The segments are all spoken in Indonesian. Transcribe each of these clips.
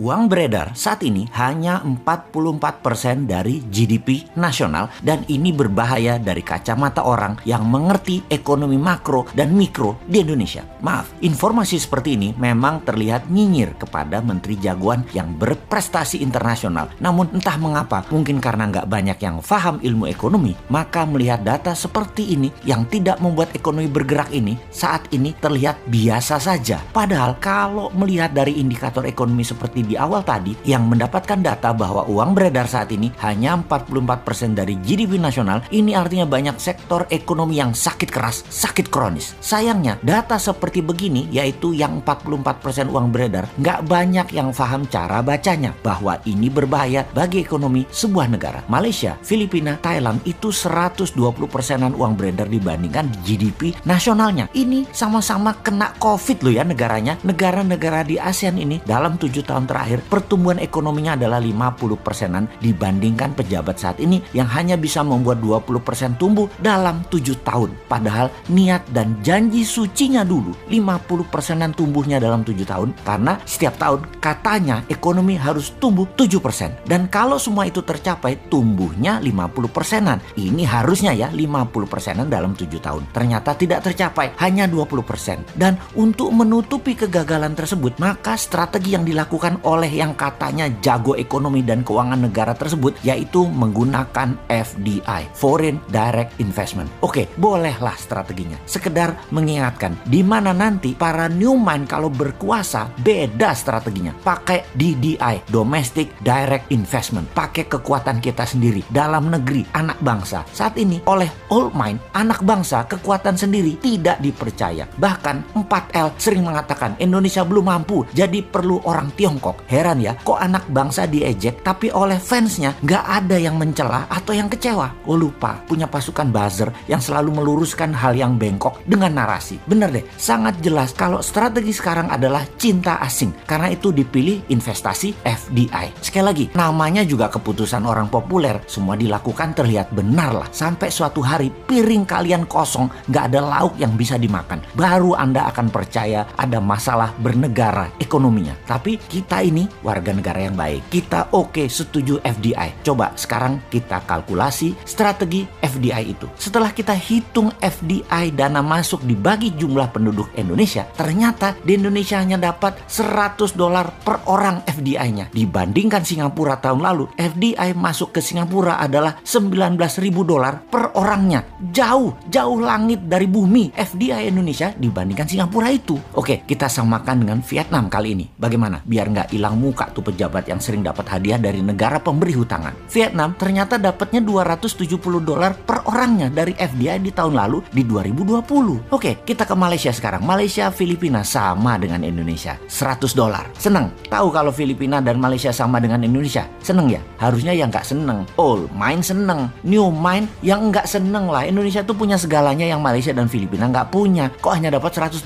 Uang beredar saat ini hanya 44% dari GDP nasional dan ini berbahaya dari kacamata orang yang mengerti ekonomi makro dan mikro di Indonesia. Maaf, informasi seperti ini memang terlihat nyinyir kepada menteri jagoan yang berprestasi internasional. Namun entah mengapa, mungkin karena nggak banyak yang paham ilmu ekonomi, maka melihat data seperti ini yang tidak membuat ekonomi bergerak ini saat ini terlihat biasa saja. Padahal kalau melihat dari indikator ekonomi seperti di awal tadi yang mendapatkan data bahwa uang beredar saat ini hanya 44% dari GDP nasional, ini artinya banyak sektor ekonomi yang sakit keras, sakit kronis. Sayangnya data seperti begini, yaitu yang 44% uang beredar, nggak banyak yang paham cara bacanya bahwa ini berbahaya bagi ekonomi sebuah negara. Malaysia, Filipina, Thailand itu 120%-an uang beredar dibandingkan GDP nasionalnya. Ini sama-sama kena COVID loh ya negaranya. Negara-negara di ASEAN ini dalam 7 tahun terakhir pertumbuhan ekonominya adalah 50%-an dibandingkan pejabat saat ini yang hanya bisa membuat 20% tumbuh dalam 7 tahun. Padahal niat dan janji sucinya dulu 50%-an tumbuhnya dalam 7 tahun karena setiap tahun katanya ekonomi harus tumbuh 7%. Dan kalau semua itu tercapai tumbuhnya 50%-an. Ini harusnya ya 50%-an dalam 7 tahun. Ternyata tidak tercapai, hanya 20%. Dan untuk menutupi kegagalan tersebut, maka strategi yang dilakukan oleh yang katanya jago ekonomi dan keuangan negara tersebut yaitu menggunakan FDI, Foreign Direct Investment. Oke, bolehlah strateginya. Sekedar mengingatkan di mana nanti para Newmind kalau berkuasa beda strateginya. Pakai DDI, Domestic Direct Investment. Pakai kekuatan kita sendiri dalam negeri, anak bangsa. Saat ini oleh Oldmind, anak bangsa kekuatan sendiri tidak dipercaya. Bahkan 4L sering mengatakan Indonesia belum mampu, jadi perlu orang Tiongkok. Heran ya, kok anak bangsa diejek tapi oleh fansnya nggak ada yang mencela atau yang kecewa. Oh lupa, punya pasukan buzzer yang selalu meluruskan hal yang bengkok dengan narasi. Bener deh, sangat jelas kalau strategi sekarang adalah cinta asing. Karena itu dipilih investasi FDI. Sekali lagi, namanya juga keputusan orang populer. Semua dilakukan terlihat benar lah. Sampai suatu hari piring kalian kosong, nggak ada lauk yang bisa dimakan. Baru Anda akan percaya ada masalah bernegara ekonominya. Tapi kita ini warga negara yang baik. Kita oke, setuju FDI. Coba sekarang kita kalkulasi strategi FDI itu. Setelah kita hitung FDI dana masuk dibagi jumlah penduduk Indonesia, ternyata di Indonesia hanya dapat $100 per orang FDI-nya. Dibandingkan Singapura tahun lalu, FDI masuk ke Singapura adalah $19.000 per orangnya. Jauh langit dari bumi FDI Indonesia dibandingkan Singapura itu. Oke, kita samakan dengan Vietnam kali ini. Bagaimana? Biar nggak hilang muka tuh pejabat yang sering dapat hadiah dari negara pemberi hutangan. Vietnam ternyata dapatnya $270 per orangnya dari FDI di tahun lalu di 2020. Oke, kita ke Malaysia sekarang. Malaysia, Filipina sama dengan Indonesia. $100. Seneng? Tahu kalau Filipina dan Malaysia sama dengan Indonesia? Seneng ya? Harusnya yang nggak seneng. Oldmind seneng. Newmind yang nggak seneng lah. Indonesia tuh punya segalanya yang Malaysia dan Filipina nggak punya. Kok hanya dapat $100?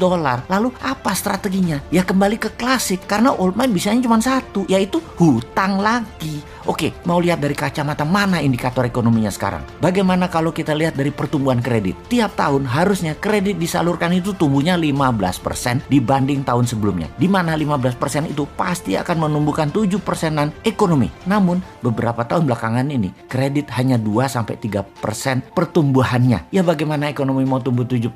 Lalu apa strateginya? Ya kembali ke klasik. Karena Oldmind bisanya cuma satu, yaitu hutang lagi. Oke, mau lihat dari kacamata mana indikator ekonominya sekarang? Bagaimana kalau kita lihat dari pertumbuhan kredit? Tiap tahun harusnya kredit disalurkan itu tumbuhnya 15% dibanding tahun sebelumnya. Di mana 15% itu pasti akan menumbuhkan 7%-an ekonomi. Namun, beberapa tahun belakangan ini, kredit hanya 2-3% pertumbuhannya. Ya bagaimana ekonomi mau tumbuh 7%?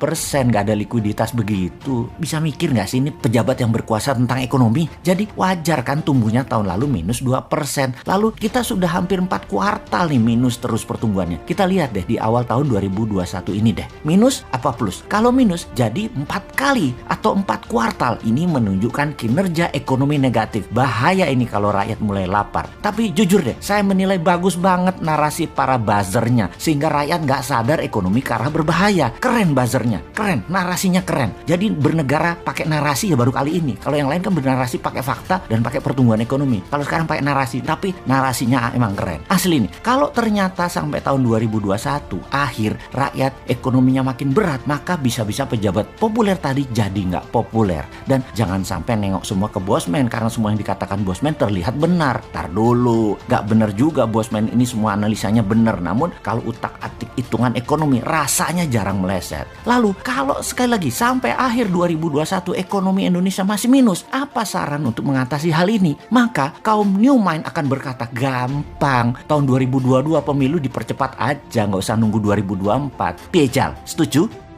Gak ada likuiditas begitu. Bisa mikir gak sih ini pejabat yang berkuasa tentang ekonomi? Jadi wajar kan tumbuhnya tahun lalu minus 2%. Lalu kita sudah hampir 4 kuartal nih minus terus pertumbuhannya. Kita lihat deh di awal tahun 2021 ini deh. Minus apa plus? Kalau minus jadi 4 kali atau 4 kuartal. Ini menunjukkan kinerja ekonomi negatif. Bahaya ini kalau rakyat mulai lapar. Tapi jujur deh, saya menilai bagus banget narasi para buzzernya. Sehingga rakyat gak sadar ekonomi ke arah berbahaya. Keren buzzernya, keren, narasinya keren. Jadi bernegara pakai narasi ya baru kali ini. Kalau yang lain kan bernarasi pakai fakta dan pakai pertumbuhan ekonomi. Kalau sekarang pakai narasi, tapi narasi narasinya emang keren. Asli nih, kalau ternyata sampai tahun 2021 akhir rakyat ekonominya makin berat, maka bisa-bisa pejabat populer tadi jadi nggak populer. Dan jangan sampai nengok semua ke Bosman karena semua yang dikatakan Bosman terlihat benar. Tar dulu, nggak benar juga Bosman ini semua analisanya benar. Namun kalau utak-atik hitungan ekonomi rasanya jarang meleset. Lalu kalau sekali lagi sampai akhir 2021 ekonomi Indonesia masih minus, apa saran untuk mengatasi hal ini? Maka kaum New Mind akan berkata gampang, tahun 2022 pemilu dipercepat aja, nggak usah nunggu 2024. Piejal, setuju?